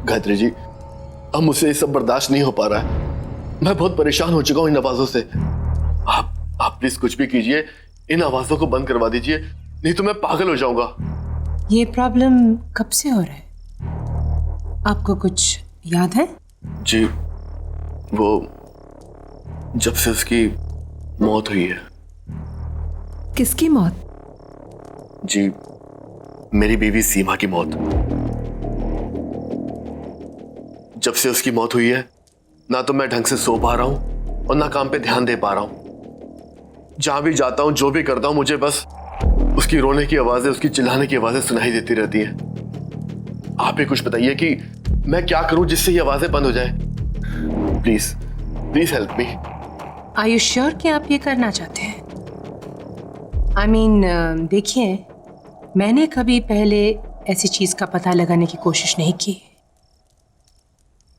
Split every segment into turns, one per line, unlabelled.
गायत्री जी, अब मुझसे ये सब बर्दाश्त नहीं हो पा रहा है। मैं बहुत परेशान हो चुका हूँ इन आवाजों से। आप प्लीज कुछ भी कीजिए, इन आवाजों को बंद करवा दीजिए, नहीं तो मैं पागल हो जाऊंगा।
ये प्रॉब्लम कब से हो रहा है? आपको कुछ याद है?
जी, वो जब से उसकी मौत हुई है।
किसकी मौत?
जी, मेरी बीवी सीमा की मौत। जब से उसकी मौत हुई है, ना तो मैं ढंग से सो पा रहा हूं और ना काम पे ध्यान दे पा रहा हूं। जहां भी जाता हूं, जो भी करता हूं, मुझे बस उसकी रोने की आवाजें, उसकी चिल्लाने की आवाजें सुनाई देती रहती हैं। आप ही कुछ बताइए कि मैं क्या करूं जिससे ये आवाजें बंद हो जाए। Please please help me.
Are you sure कि आप ये करना चाहते हैं? आई मीन, देखिए, मैंने कभी पहले ऐसी चीज का पता लगाने की कोशिश नहीं की,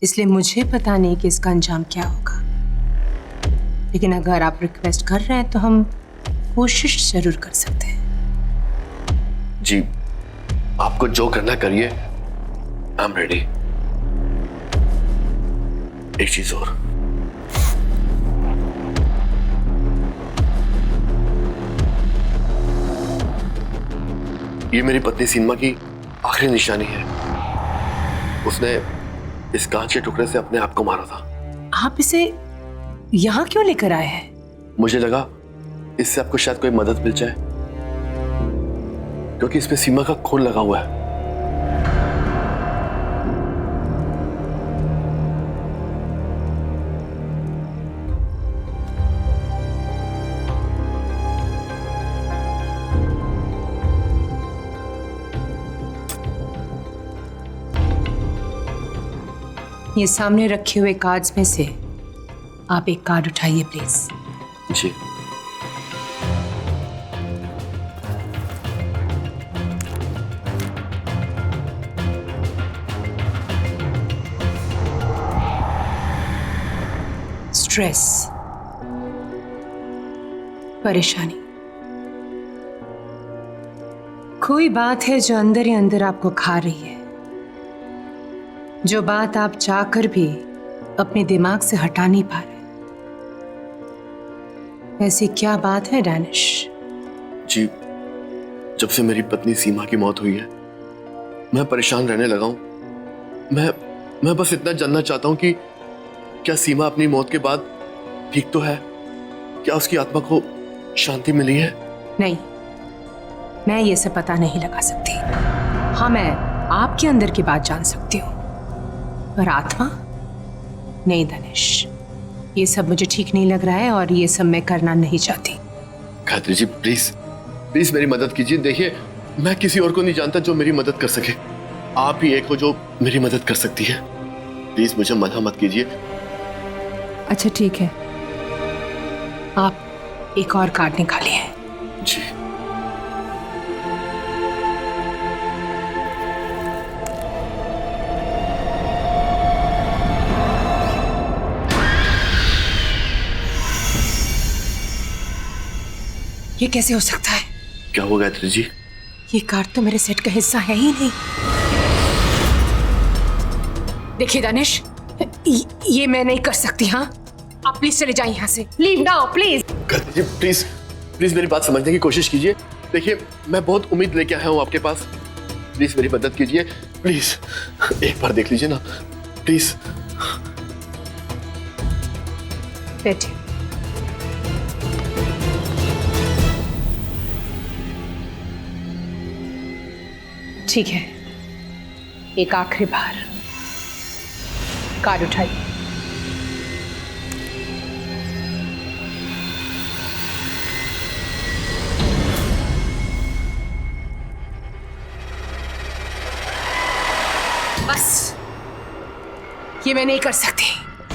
इसलिए मुझे पता नहीं कि इसका अंजाम क्या होगा। लेकिन अगर आप रिक्वेस्ट कर रहे हैं तो हम कोशिश जरूर कर सकते हैं।
जी, आपको जो करना करिए, आई एम रेडी। एक चीज और, ये मेरी पत्नी सीमा की आखिरी निशानी है। उसने इस कांच के टुकड़े से अपने आप को मारा था।
आप इसे यहां क्यों लेकर आए हैं?
मुझे लगा इससे आपको शायद कोई मदद मिल जाए, क्योंकि इसमें सीमा का खून लगा हुआ है।
ये सामने रखे हुए कार्ड्स में से आप एक कार्ड उठाइए प्लीज।
जी।
स्ट्रेस, परेशानी, कोई बात है जो अंदर ही अंदर आपको खा रही है, जो बात आप चाहकर भी अपने दिमाग से हटा नहीं पा रहे। ऐसी क्या बात है डैनिश?
जी, जब से मेरी पत्नी सीमा की मौत हुई है, मैं परेशान रहने लगा हूं। मैं बस इतना जानना चाहता हूं कि क्या सीमा अपनी मौत के बाद ठीक तो है? क्या उसकी आत्मा को शांति मिली है?
नहीं, मैं ये सब पता नहीं लगा सकती। हाँ, मैं आपके अंदर की बात जान सकती हूँ, पर आत्मा नहीं धनेश, ये सब मुझे ठीक नहीं लग रहा है और ये सब मैं करना नहीं चाहती।
गायत्री जी, प्लीज प्लीज मेरी मदद कीजिए। देखिए, मैं किसी और को नहीं जानता जो मेरी मदद कर सके। आप ही एक हो जो मेरी मदद कर सकती है। प्लीज मुझे मना मत कीजिए।
अच्छा ठीक है, आप एक और कार्ड निकालिए।
जी।
ये कैसे हो सकता है?
क्या हुआ गायत्री जी?
ये कार्ड तो मेरे सेट का हिस्सा है ही नहीं। देखिए दानिश, ये मैं नहीं कर सकती। हाँ, आप प्लीज चले जाइए यहाँ से। Leave now please.
Gayatri ji, please please मेरी बात समझने की कोशिश कीजिए। देखिए, मैं बहुत उम्मीद लेके आया हूँ आपके पास। प्लीज मेरी मदद कीजिए, प्लीज एक बार देख लीजिए ना, प्लीज।
बैठिए। ठीक है, एक आखिरी बार कार्ड उठाइए। बस, ये मैं नहीं कर सकती,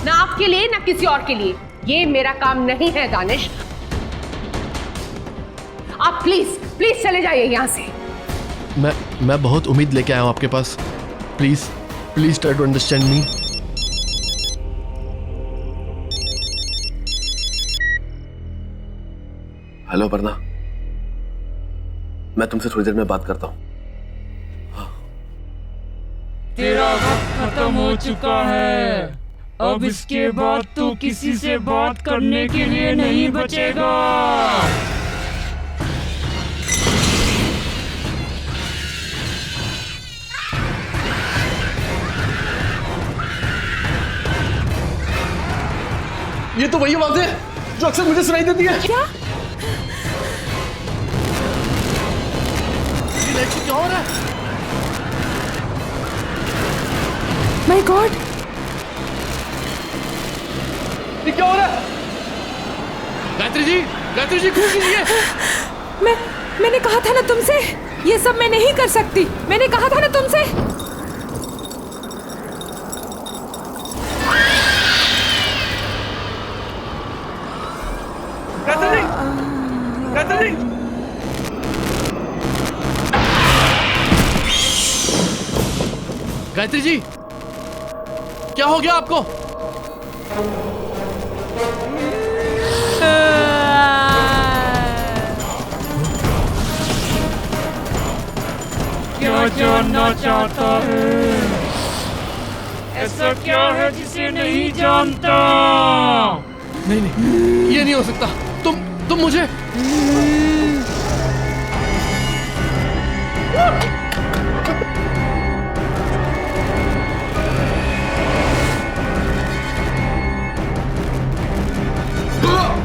ना आपके लिए ना किसी और के लिए। ये मेरा काम नहीं है दानिश। आप प्लीज प्लीज चले जाइए यहां से।
मैं बहुत उम्मीद लेके आया हूँ आपके पास। Please please try to understand me. Hello Aparna, मैं तुमसे थोड़ी देर में बात करता हूँ। हाँ।
खत्म हो चुका है। अब इसके बाद तू किसी से बात करने के लिए नहीं बचेगा।
ये तो वही आवाज है जो अक्सर मुझे सुनाई देती है।
क्या?
ये लाइट से क्या हो रहा है?
माय गॉड,
ये क्या हो रहा है? गायत्री जी खोल कीजिए।
मैंने कहा था ना तुमसे, ये सब मैं नहीं कर सकती। मैंने कहा था ना तुमसे।
गायत्री जी, क्या हो गया आपको?
क्या जानना चाहता है? ऐसा क्या है जिसे नहीं जानता?
नहीं, ये नहीं हो सकता। तुम मुझे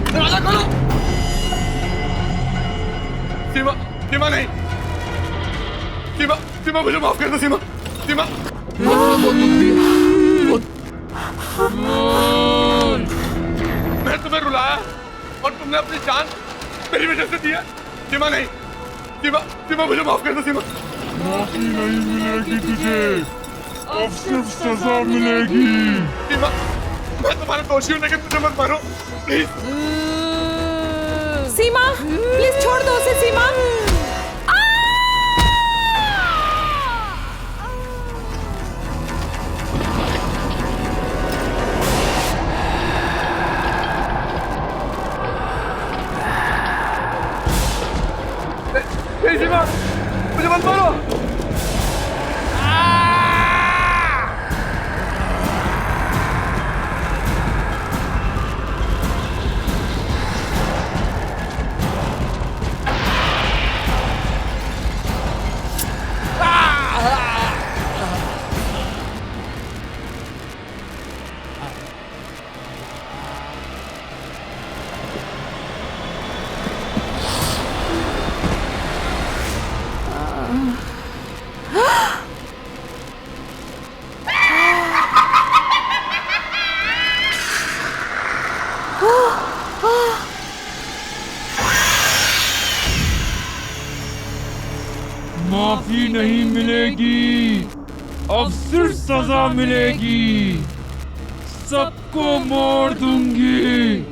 दरवाजा खोलो। सीमा नहीं। सीमा मुझे माफ कर दो। सीमा मैं तुम्हें रुलाया और तुमने अपनी जान मेरी वजह से दी है। सीमा नहीं। सीमा मुझे माफ कर दो। सीमा
माफी नहीं मिलेगी तुझे, अब सिर्फ सजा मिलेगी।
सीमा, मैं तुम्हारा दोषी हूँ लेकिन तुझे मत मारो प्लीज।
सीमा, प्लीज छोड़ दो उसे। सीमा,
सीमा, मुझे मत मारो।
माफी नहीं मिलेगी, अब सिर्फ सजा मिलेगी। सबको मार दूंगी।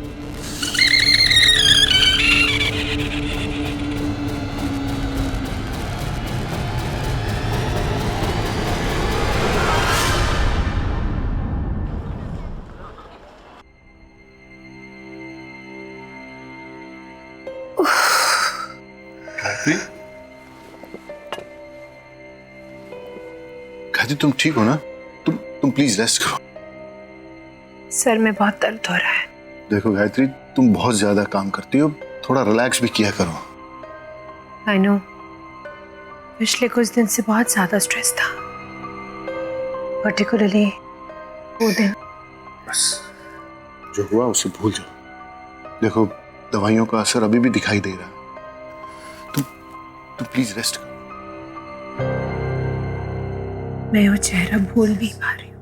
गायत्री, तुम ठीक हो ना? तुम प्लीज रेस्ट करो।
सर में बहुत दर्द हो रहा है।
देखो गायत्री, तुम बहुत ज्यादा काम करती हो, थोड़ा रिलैक्स भी किया करो।
आई नो, पिछले कुछ दिन से बहुत ज्यादा स्ट्रेस था, पर्टिकुलरली वो दिन।
बस जो हुआ उसे भूल जाओ। देखो, दवाइयों का असर अभी भी दिखाई दे रहा है। तुम प्लीज रेस्ट करो।
मैं वो चेहरा भूल नहीं पा रही हूँ।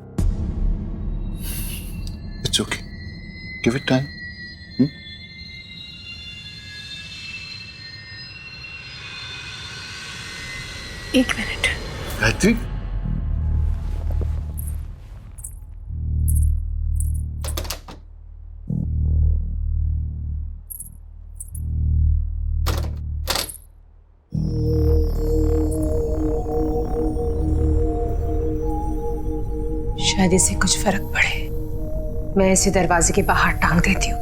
It's okay, give it time.
एक मिनट।
गायत्री,
शायद इससे कुछ फर्क पड़े। मैं इसे दरवाजे के बाहर टांग देती हूँ।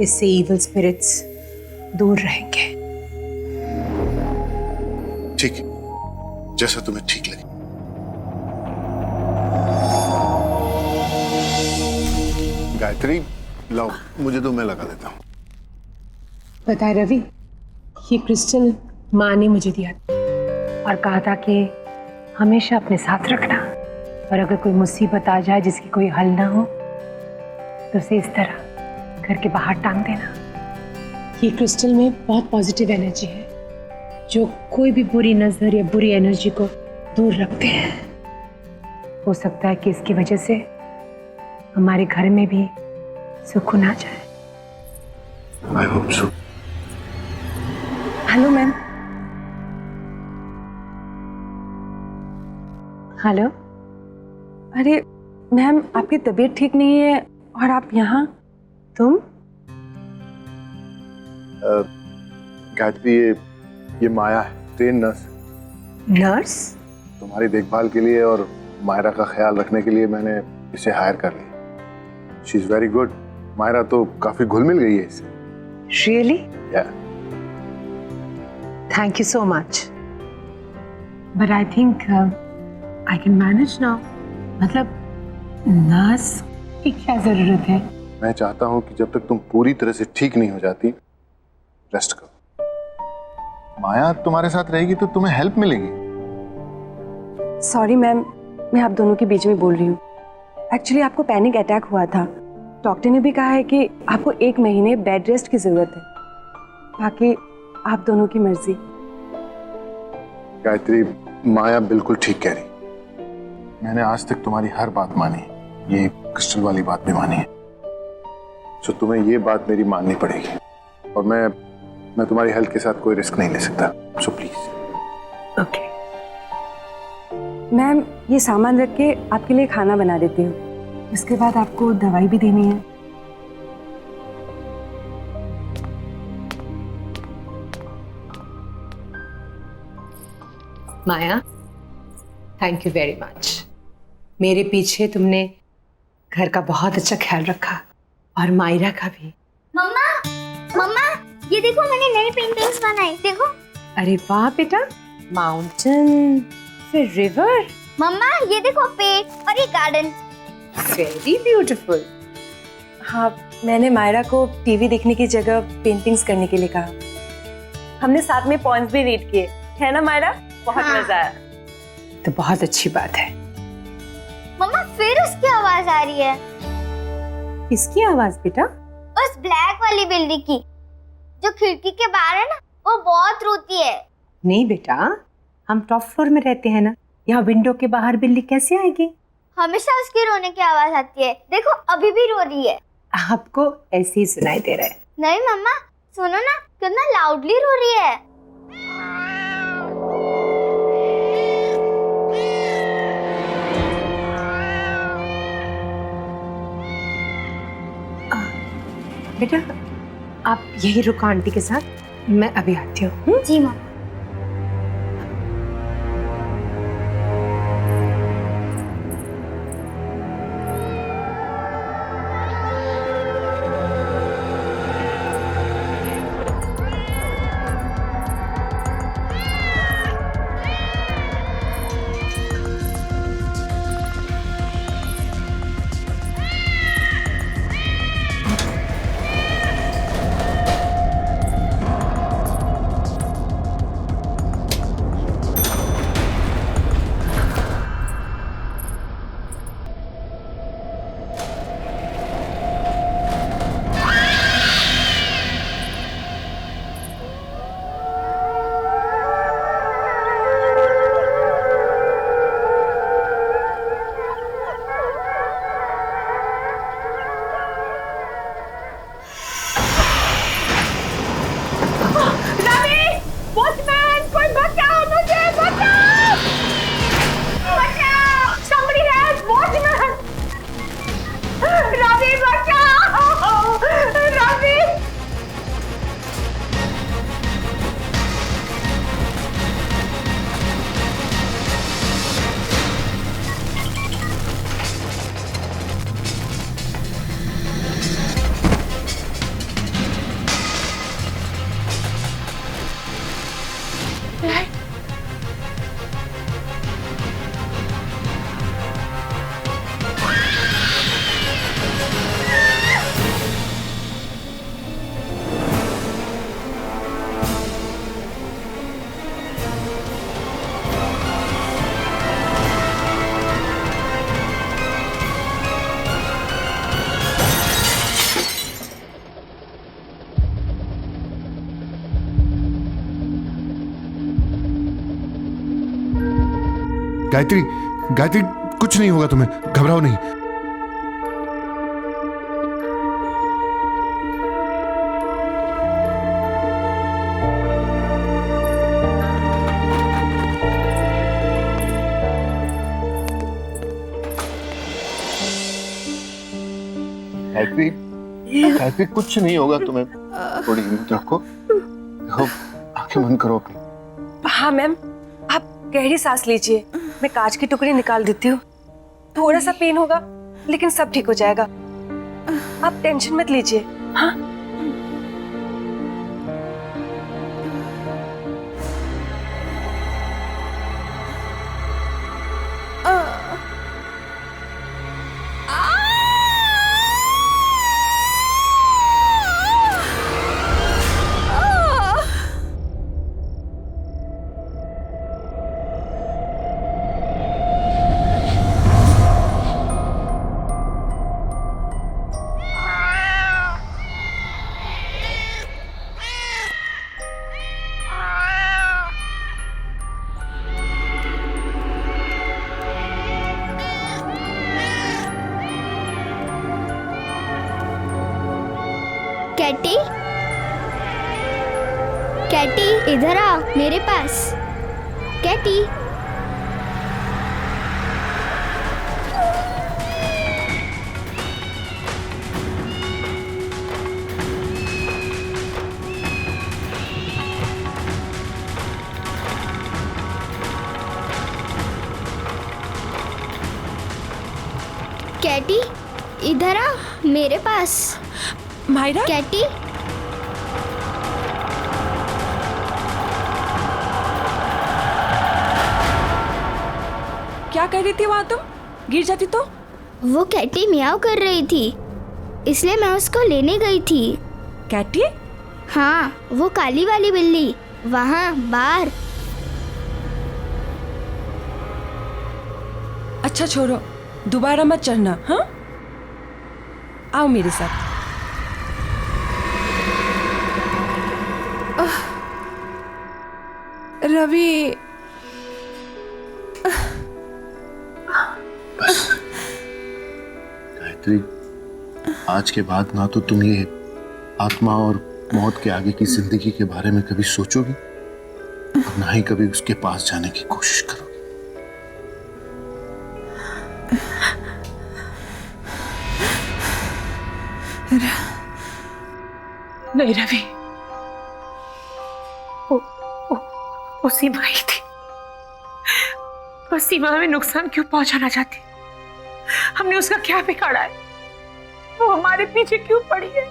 इससे इविल स्पिरिट्स दूर रहेंगे।
ठीक है, जैसा तुम्हें ठीक लगे। गायत्री लाओ, मुझे तो मैं लगा देता हूँ।
पता है रवि, ये क्रिस्टल माँ ने मुझे दिया था और कहा था कि हमेशा अपने साथ रखना, और अगर कोई मुसीबत आ जाए जिसकी कोई हल ना हो तो उसे इस तरह घर के बाहर टांग देना। ये क्रिस्टल में बहुत पॉजिटिव एनर्जी है जो कोई भी बुरी नजर या बुरी एनर्जी को दूर रखते हैं। हो सकता है कि इसकी वजह से हमारे घर में भी सुकून आ जाए।
I hope so.
Hello ma'am. Hello.
अरे मैम, आपकी तबीयत ठीक नहीं है और आप यहाँ?
तुम?
गायत्री, ये माया है, ट्रेन नर्स।
नर्स?
तुम्हारी देखभाल के लिए और मायरा का ख्याल रखने के लिए मैंने इसे हायर कर लिया। She is very good. Myra तो काफी घुल मिल गई है इससे।
Really?
Yeah.
Thank you so much, but I think I can manage now. मतलब नर्स की क्या जरूरत है?
मैं चाहता हूं कि जब तक तुम पूरी तरह से ठीक नहीं हो जाती, रेस्ट करो। माया तुम्हारे साथ रहेगी तो तुम्हें हेल्प मिलेगी।
सॉरी मैम, मैं आप दोनों के बीच में बोल रही हूँ। एक्चुअली आपको पैनिक अटैक हुआ था। डॉक्टर ने भी कहा है कि आपको 1 महीने बेड रेस्ट की जरूरत है। बाकी आप दोनों की मर्जी।
गायत्री, माया बिल्कुल ठीक कह रही। मैंने आज तक तुम्हारी हर बात मानी, ये क्रिस्टल वाली बात भी मानी है। सो तुम्हें ये बात मेरी माननी पड़ेगी, और मैं तुम्हारी हेल्थ के साथ कोई रिस्क नहीं ले सकता। So please.
ओके।
मैम, ये सामान रख के आपके लिए खाना बना देती हूँ। उसके बाद आपको दवाई भी देनी है।
माया, थैंक यू वेरी मच। मेरे पीछे तुमने घर का बहुत अच्छा ख्याल रखा, और मायरा का भी।
मम्मा, मम्मा, ये देखो मैंने नई पेंटिंग्स बनाई, देखो।
अरे वाह बेटा, माउंटेन, फिर रिवर।
मम्मा, ये देखो पेड़ और ये गार्डन।
Very beautiful.
हाँ, मैंने मायरा को टीवी देखने की जगह पेंटिंग्स करने के लिए कहा। हमने साथ में पॉइंट्स भी रीड किए, है ना मायरा? बहुत
हाँ।
मजा आया।
तो बहुत अच्छी बात है।
मम्मा, फिर उसकी आवाज आ रही है।
किसकी आवाज बेटा?
उस ब्लैक वाली बिल्ली की, जो खिड़की के बाहर है ना, वो बहुत रोती है।
नहीं बेटा, हम टॉप फ्लोर में रहते हैं ना, यहाँ विंडो के बाहर बिल्ली कैसे आएगी?
हमेशा उसकी रोने की आवाज आती है, देखो अभी भी रो रही है।
आपको ऐसे ही सुनाई दे रहा है।
नहीं मम्मा, सुनो ना, कितना लाउडली रो रही है।
बेटा, आप यही रुको आंटी के साथ, मैं अभी आती हूँ।
जी मम्मा।
गायत्री, गायत्री कुछ नहीं होगा तुम्हें, घबराओ नहीं।
गायत्री, गायत्री कुछ नहीं होगा तुम्हें, थोड़ी हिम्मत रखो। देखो, आंखें बंद करो अपनी।
हाँ मैम, आप गहरी सांस लीजिए, मैं कांच के टुकड़े निकाल देती हूँ। थोड़ा सा पेन होगा लेकिन सब ठीक हो जाएगा, आप टेंशन मत लीजिए। हाँ
कैटी, कैटी इधर आ मेरे पास। कैटी, कैटी इधर आ मेरे पास।
मायरा,
कैटी,
क्या कह रही थी वहां तुम? गिर जाती तो?
वो कैटी मियाओ कर रही थी, इसलिए मैं उसको लेने गई थी।
कैटी?
हाँ, वो काली वाली बिल्ली वहाँ बाहर।
अच्छा छोड़ो, दोबारा मत चढ़ना। हाँ, आओ मेरे साथ। रवि,
बस गायत्री, आज के बाद ना तो तुम ये आत्मा और मौत के आगे की जिंदगी के बारे में कभी सोचोगी और ना ही कभी उसके पास जाने की कोशिश करोगी।
नहीं रवि, वो सीमा ही थी। वो सीमा में नुकसान क्यों पहुंचाना चाहती? हमने उसका क्या बिगाड़ा है? वो हमारे पीछे क्यों पड़ी है?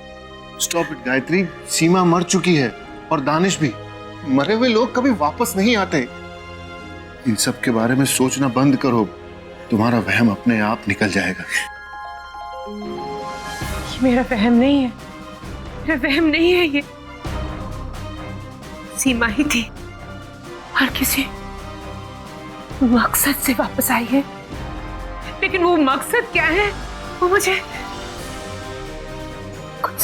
स्टॉप इट गायत्री, सीमा मर चुकी है और दानिश भी। मरे हुए लोग कभी वापस नहीं आते। इन सब के बारे में सोचना बंद करो, तुम्हारा वहम अपने आप निकल जाएगा।
ये मेरा वहम नहीं है, मेरा वहम नहीं है ये। सीमा ही थी और किसी मकसद से वापस आई है, लेकिन वो मकसद क्या है वो मुझे कुछ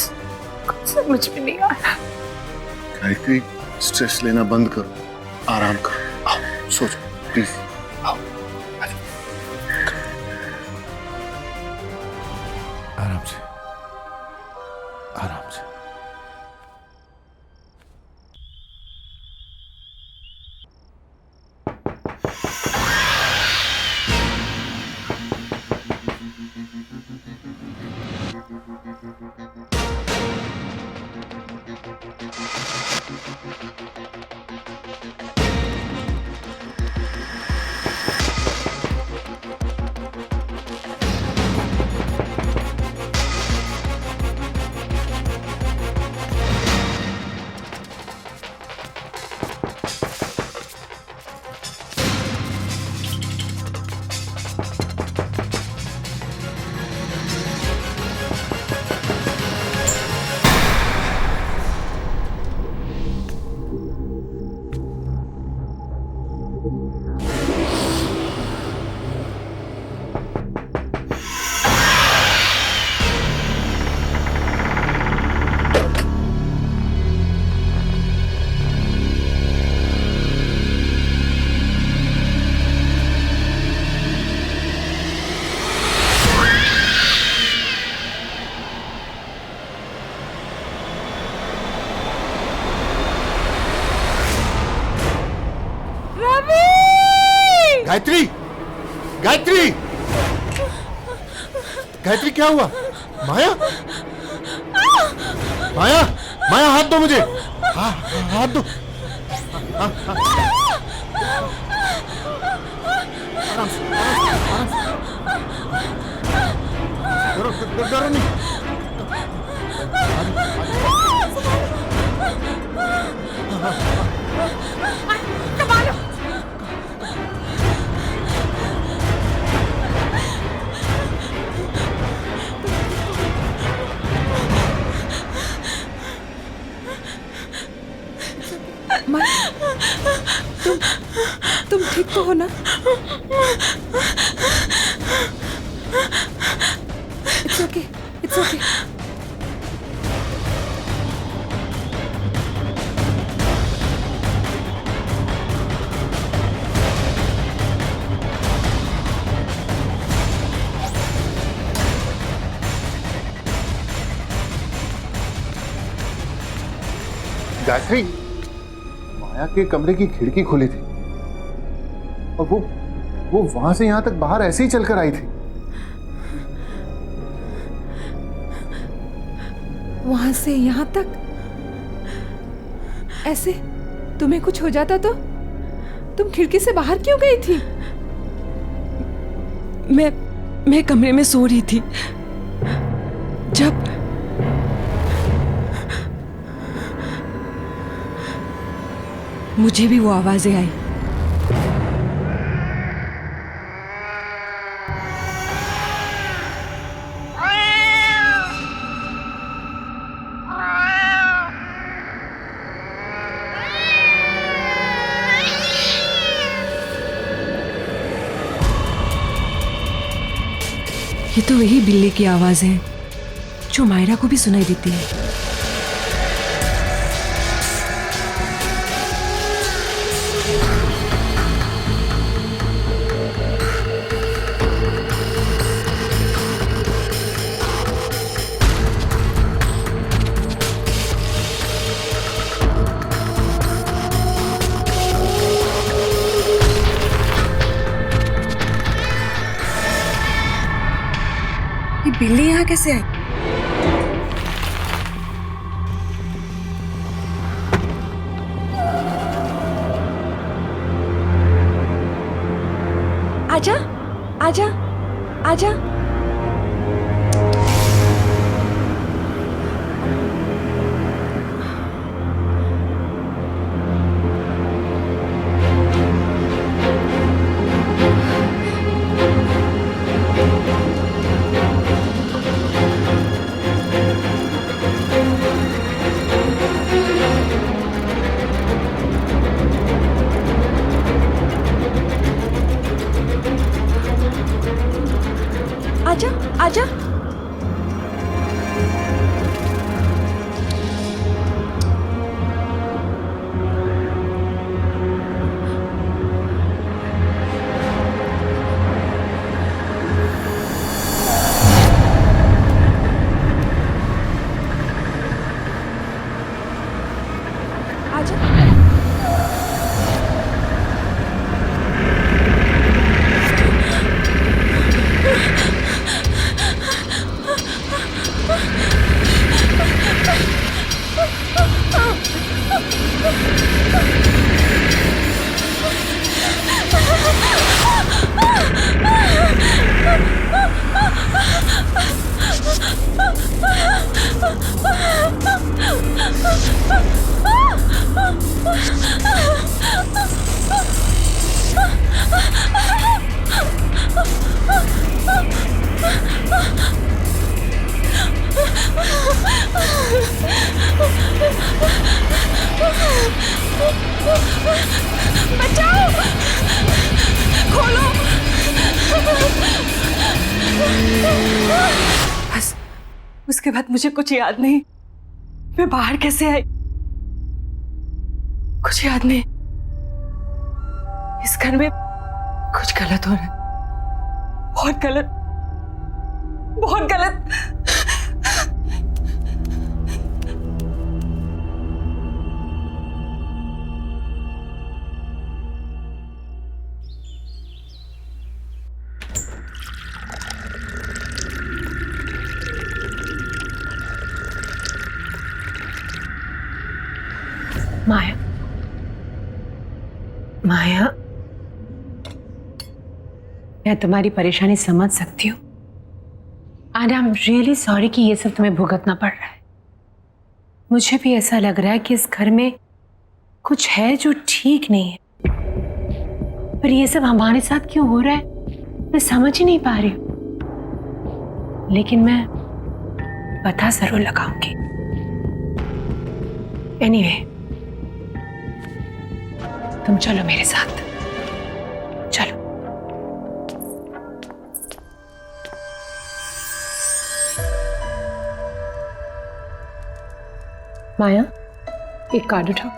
समझ में नहीं आ रहा।
गायत्री, स्ट्रेस लेना बंद करो, आराम करो। आओ, सो जाओ प्लीज। आओ,
आराम से, आराम से। गायत्री, गायत्री क्या हुआ? माया, माया, माया हाथ दो मुझे, हाथ दो। आराम से, आराम से। डरो नहीं।
तुम ठीक तो हो ना? It's okay, it's okay.
Gayatri, Maya के कमरे की खिड़की खुली थी और वो वहां से यहां तक बाहर ऐसे ही चलकर आई थी।
वहां से यहां तक ऐसे? तुम्हें कुछ हो जाता तो? तुम खिड़की से बाहर क्यों गई थी? मैं कमरे में सो रही थी जब मुझे भी वो आवाजें आई। ये तो वही बिल्ली की आवाज है जो मायरा को भी सुनाई देती है। ये बिल्ली यहाँ कैसे आई? आजा, आजा, आजा। आजा, आजा। बचाओ! खोलो! बस उसके बाद मुझे कुछ याद नहीं। मैं बाहर कैसे आई कुछ याद नहीं। इस घर में कुछ गलत हो रहा है, बहुत गलत, बहुत गलत।
माया, मैं तुम्हारी परेशानी समझ सकती हूँ and I am really sorry कि ये सब तुम्हें भुगतना पड़ रहा है। मुझे भी ऐसा लग रहा है कि इस घर में कुछ है जो ठीक नहीं है, पर ये सब हमारे साथ क्यों हो रहा है मैं समझ ही नहीं पा रही हूँ। लेकिन मैं पता जरूर लगाऊंगी। एनीवे, तुम चलो मेरे साथ, चलो। माया, एक कार्ड उठाओ।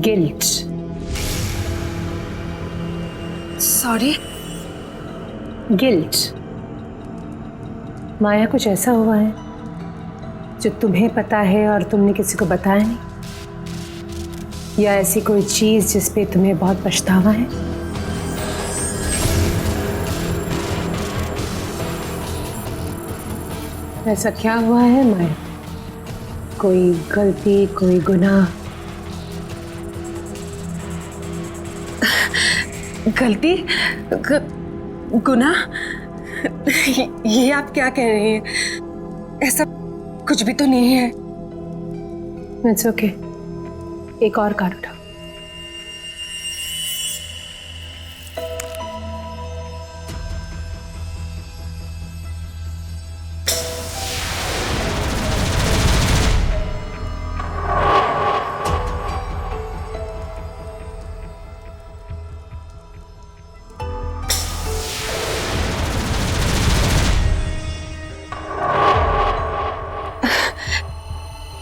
गिल्ट।
सॉरी?
गिल्ट। माया, कुछ ऐसा हुआ है जो तुम्हें पता है और तुमने किसी को बताया नहीं, या ऐसी कोई चीज जिस पे तुम्हें बहुत पछतावा है? ऐसा क्या हुआ है माया? कोई गलती, कोई गुनाह?
गलती? गुनाह? ये आप क्या कह रही हैं? ऐसा कुछ भी तो नहीं है।
इट्स ओके, एक और कार्ड उठाओ।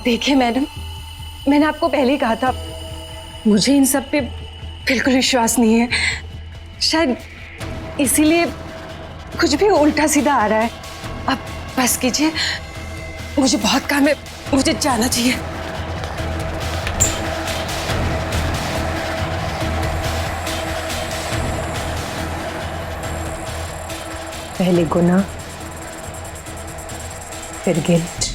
देखिए मैडम, मैंने आपको पहले ही कहा था, मुझे इन सब पे बिल्कुल विश्वास नहीं है। शायद इसीलिए कुछ भी उल्टा सीधा आ रहा है। आप बस कीजिए, मुझे बहुत काम है, मुझे जाना चाहिए।
पहले गुनाह, फिर गिल्ट।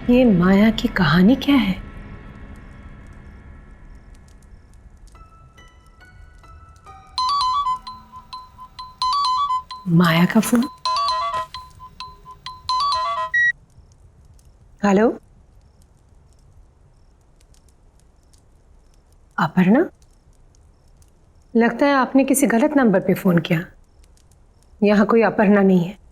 ये माया की कहानी क्या है? माया का फोन। हेलो, अपर्णा? लगता है आपने किसी गलत नंबर पे फोन किया। यहां कोई अपर्णा नहीं है।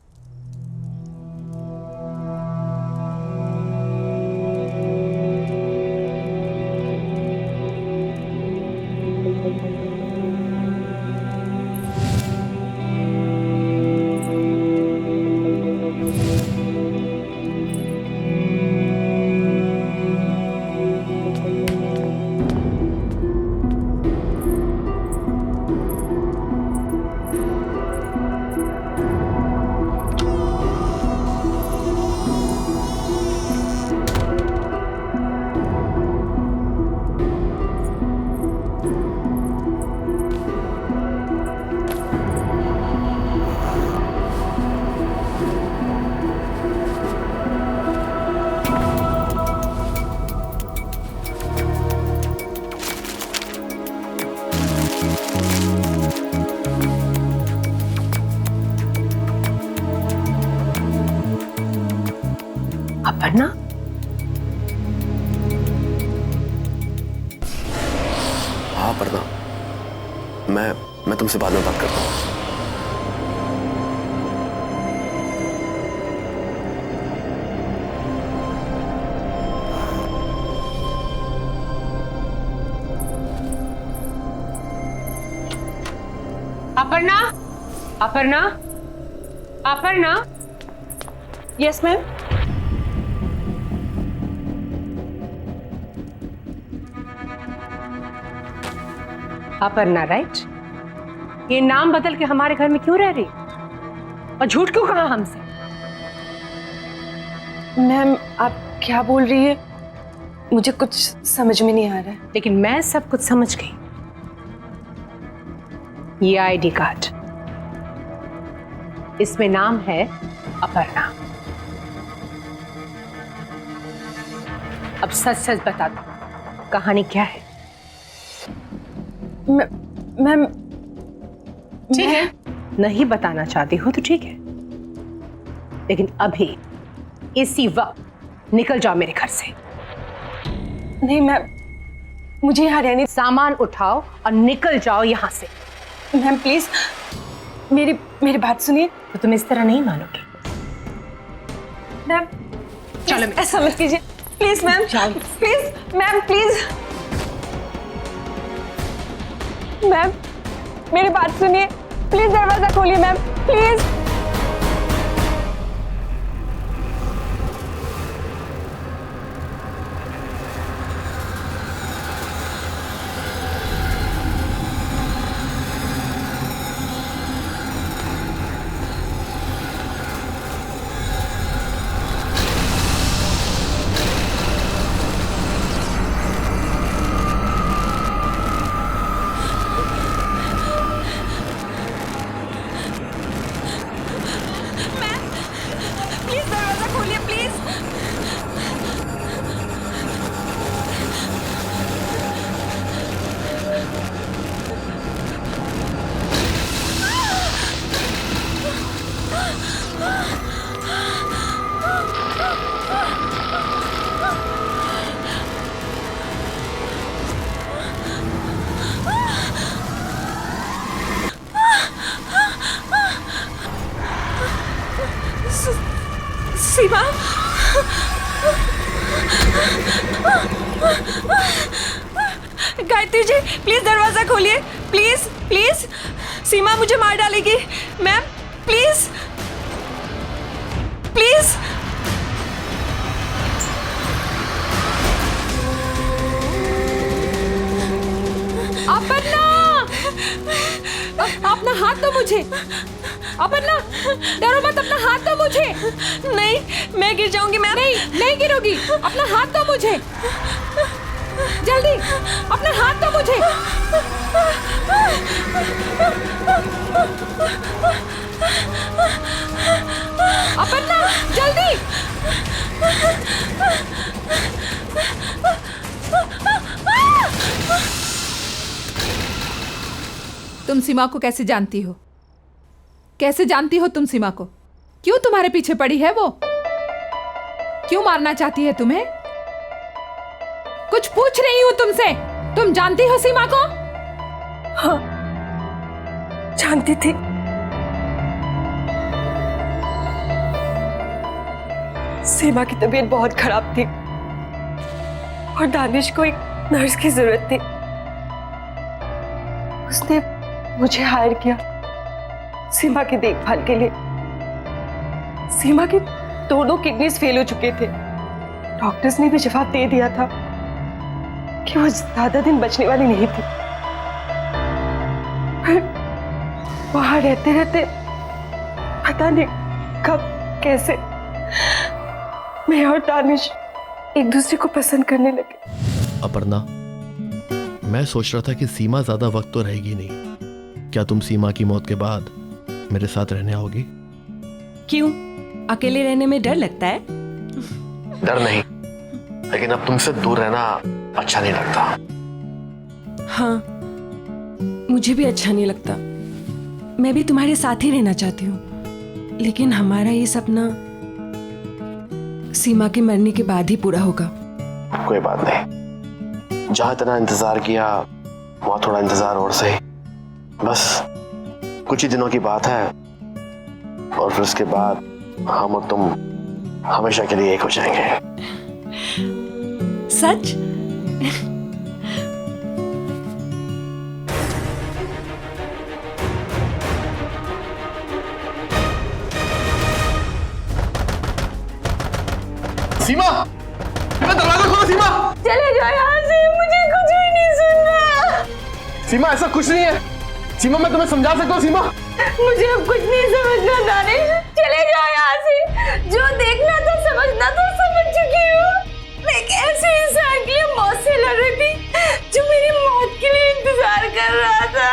अपर्णा?
हाँ अपर्णा, मैं तुमसे बाद में बात करता हूँ।
Aparna? Aparna? Aparna?
Yes ma'am.
Aparna, right? ये नाम बदल के हमारे घर में क्यों रह रही और झूठ क्यों कहा हमसे?
मैम, आप क्या बोल रही है? मुझे कुछ समझ में नहीं आ रहा है।
लेकिन मैं सब कुछ समझ गई। ये आईडी कार्ड, इसमें नाम है अपर्णा। अब सच सच बता दो, कहानी क्या है?
मैम
ठीक है, नहीं बताना चाहती हो तो ठीक है, लेकिन अभी इसी वक्त निकल जाओ मेरे घर से।
नहीं मैम, मुझे यहाँ रहने।
सामान उठाओ और निकल जाओ यहाँ से।
मैम प्लीज मेरी बात सुनिए।
तो तुम इस तरह नहीं मानोगे।
मैम
चलो
ऐसा मत कीजिए please ma'am, please ma'am, please ma'am मेरी बात सुनिए, प्लीज दरवाजा खोलिए मैम, प्लीज। प्लीज दरवाजा खोलिए प्लीज। सीमा, गायत्री जी प्लीज दरवाजा खोलिए, प्लीज प्लीज। सीमा मुझे मार डालेगी मैम, प्लीज प्लीज।
अपर्णा, अपना हाथ दो मुझे। अपर्णा, डरो मत, अपना हाथ दो मुझे।
नहीं, मैं गिर जाऊंगी मैम।
नहीं गिरोगी, अपना हाथ दो मुझे, जल्दी अपना हाथ दो मुझे। अपर्णा जल्दी। तुम सीमा को कैसे जानती हो? कैसे जानती हो तुम सीमा को? क्यों तुम्हारे पीछे पड़ी है वो? क्यों मारना चाहती है तुम्हें? कुछ पूछ रही हूं तुमसे। तुम जानती हो सीमा को?
हाँ, जानती थी। सीमा की तबीयत बहुत खराब थी और दानिश को एक नर्स की जरूरत थी। उसने मुझे हायर किया सीमा की देखभाल के लिए। सीमा की दोनों किडनीज फेल हो चुके थे। डॉक्टर्स ने भी जवाब दे दिया था कि वो ज्यादा दिन बचने वाली नहीं थी। वहां रहते रहते पता नहीं कब कैसे मैं और दानिश एक दूसरे को पसंद करने लगे।
अपर्णा, मैं सोच रहा था कि सीमा ज्यादा वक्त तो रहेगी नहीं। क्या तुम सीमा की मौत के बाद मेरे साथ रहने आओगी?
क्यों, अकेले रहने में डर लगता है?
डर नहीं, लेकिन अब तुमसे दूर रहना अच्छा नहीं लगता।
हाँ, मुझे भी अच्छा नहीं लगता। मैं भी तुम्हारे साथ ही रहना चाहती हूँ, लेकिन हमारा ये सपना सीमा के मरने के बाद ही पूरा होगा।
कोई बात नहीं, जहां इतना इंतजार किया वहां थोड़ा इंतजार और सही। बस कुछ ही दिनों की बात है और फिर उसके बाद हम और तुम हमेशा के लिए एक हो जाएंगे।
सच?
सीमा, दरवाजा खोलो। सीमा,
चले जाओ यहाँ से, मुझे कुछ भी नहीं सुनना।
सीमा ऐसा कुछ नहीं है। सीमा, मैं तुम्हें समझा सकता हूँ। सीमा,
मुझे अब कुछ नहीं समझना दानिश, चले जाओ यहाँ से। जो देखना था समझना था समझ चुकी हूँ। मैं एक ऐसे इंसान के लिए मौत से लड़ रही थी जो मेरी मौत के लिए इंतजार कर रहा था।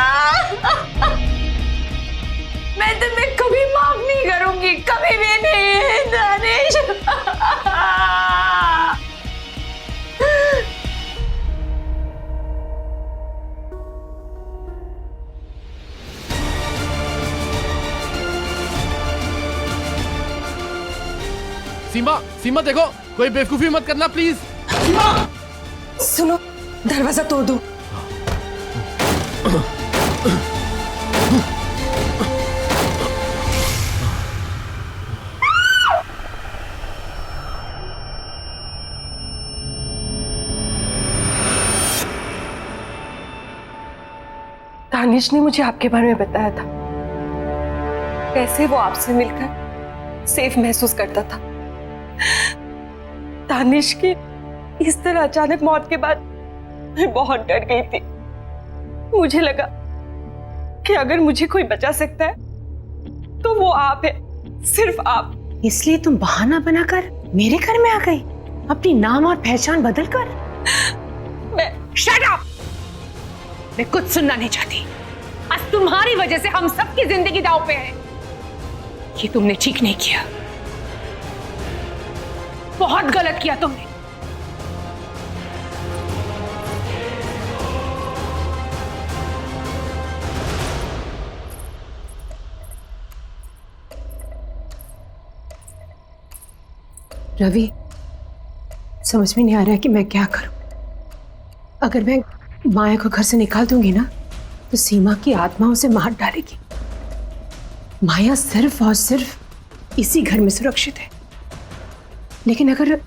गायत्री मैं कभी माफ नहीं करूंगी, कभी भी नहीं दानिश।
सीमा, सीमा देखो, कोई बेवकूफी मत करना प्लीज।
सुनो, दरवाजा तोड़ दो। दानिश ने मुझे आपके बारे में बताया था, कैसे वो आपसे मिलकर सेफ महसूस करता था। दानिश की इस तरह अचानक मौत के बाद मैं बहुत डर गई थी। मुझे लगा कि अगर मुझे कोई बचा सकता है तो वो आप है, सिर्फ आप।
इसलिए तुम बहाना बनाकर मेरे घर में आ गई, अपनी नाम और पहचान बदलकर।
मैं
शट अप! मैं कुछ सुनना नहीं चाहती। आज तुम्हारी वजह से हम सबकी जिंदगी दांव पे है। ये तुमने ठीक नहीं किया, बहुत गलत किया तुमने। रवि, समझ में नहीं आ रहा है कि मैं क्या करूं। अगर मैं माया को घर से निकाल दूंगी ना तो सीमा की आत्मा उसे मार डालेगी। माया सिर्फ और सिर्फ इसी घर में सुरक्षित है, लेकिन अगर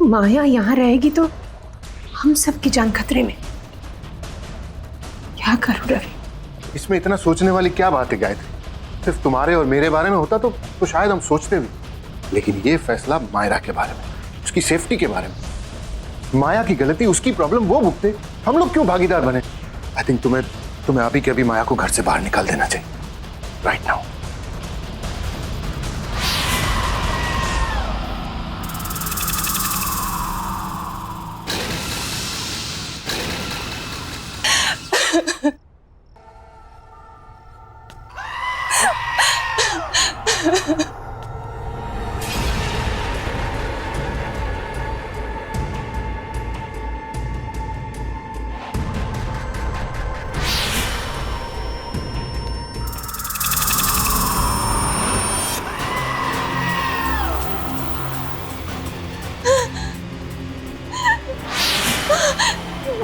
माया यहां रहेगी तो हम सबकी जान खतरे में। क्या करूं रवि?
इसमें इतना सोचने वाली क्या बात है गायत्री? सिर्फ तुम्हारे और मेरे बारे में होता तो शायद हम सोचते भी, लेकिन ये फैसला मायरा के बारे में, उसकी सेफ्टी के बारे में। माया की गलती, उसकी प्रॉब्लम वो भुगते, हम लोग क्यों भागीदार बने? आई थिंक तुम्हें अभी के अभी माया को घर से बाहर निकाल देना चाहिए, राइट नाउ।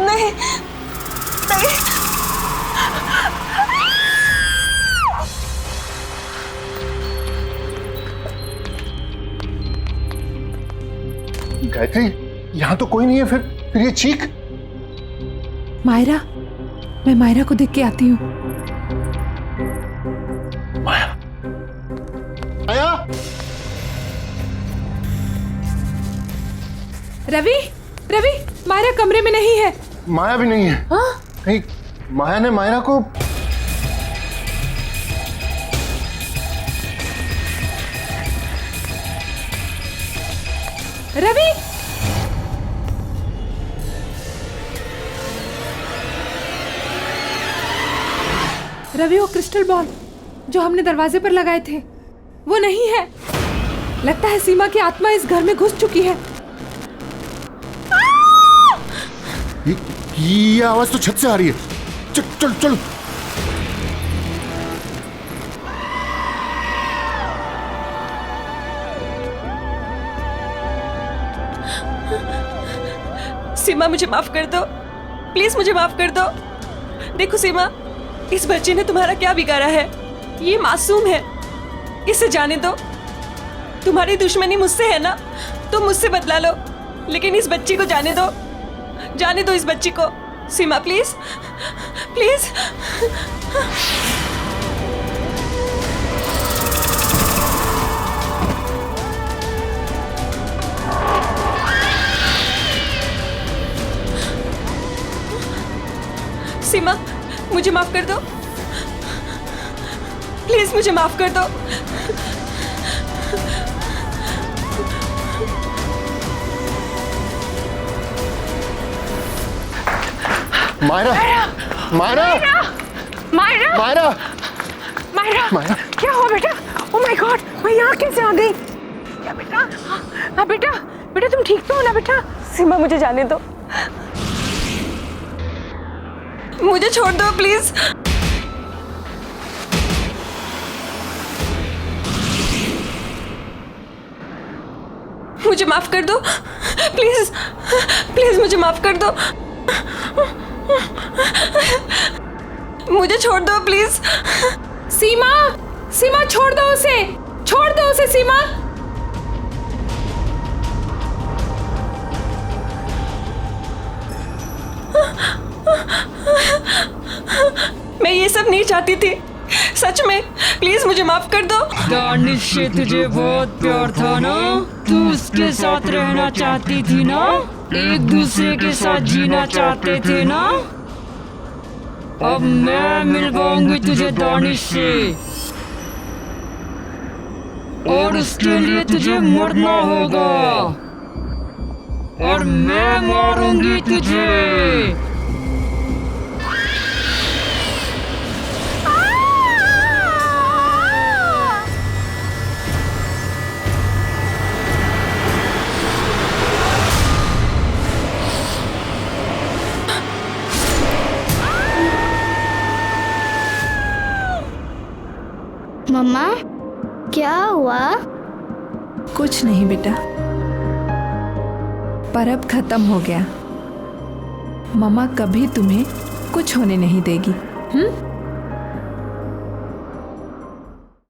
नहीं, नहीं।
गायत्री, यहां तो कोई नहीं है, फिर ये चीख।
मायरा, मैं मायरा को देख के आती हूँ।
माया, माया।
रवि, रवि, मायरा कमरे में नहीं है।
माया भी नहीं है।
हाँ?
कहीं माया ने मायरा को।
रवि, रवि, वो क्रिस्टल बॉल जो हमने दरवाजे पर लगाए थे वो नहीं है। लगता है सीमा की आत्मा इस घर में घुस चुकी है।
ये आवाज तो छत से आ रही है। चल चल चल।
सीमा, मुझे माफ कर दो, प्लीज मुझे माफ कर दो। देखो सीमा, इस बच्चे ने तुम्हारा क्या बिगाड़ा है? ये मासूम है, इसे जाने दो। तुम्हारी दुश्मनी मुझसे है ना, तो मुझसे बदला लो, लेकिन इस बच्ची को जाने दो, जाने दो इस बच्ची को। सीमा प्लीज, प्लीज। सीमा, मुझे माफ कर दो, प्लीज मुझे माफ कर दो।
मायरा, मायरा,
मायरा,
मायरा,
माया, क्या हुआ बेटा? ओह माय गॉड, मैं यहाँ कैसे आ गई? क्या बेटा? हाँ बेटा, बेटा तुम ठीक तो हो ना बेटा?
सीमा मुझे जाने दो, मुझे छोड़ दो प्लीज। मुझे माफ कर दो प्लीज, प्लीज मुझे माफ कर दो, मुझे छोड़ दो प्लीज।
सीमा, सीमा छोड़ दो उसे, छोड़ दो उसे सीमा।
मैं ये सब नहीं चाहती थी, सच में, प्लीज मुझे माफ कर दो।
दानिश से तुझे बहुत प्यार था ना, तू उसके साथ रहना चाहती थी ना, एक दूसरे के साथ जीना चाहते थे ना। अब मैं मिलवाऊंगी तुझे दानिश से, और उसके लिए तुझे मरना होगा, और मैं मारूंगी तुझे।
मम्मा क्या हुआ?
कुछ नहीं बेटा, पर अब खत्म हो गया। मम्मा कभी तुम्हें कुछ होने नहीं देगी।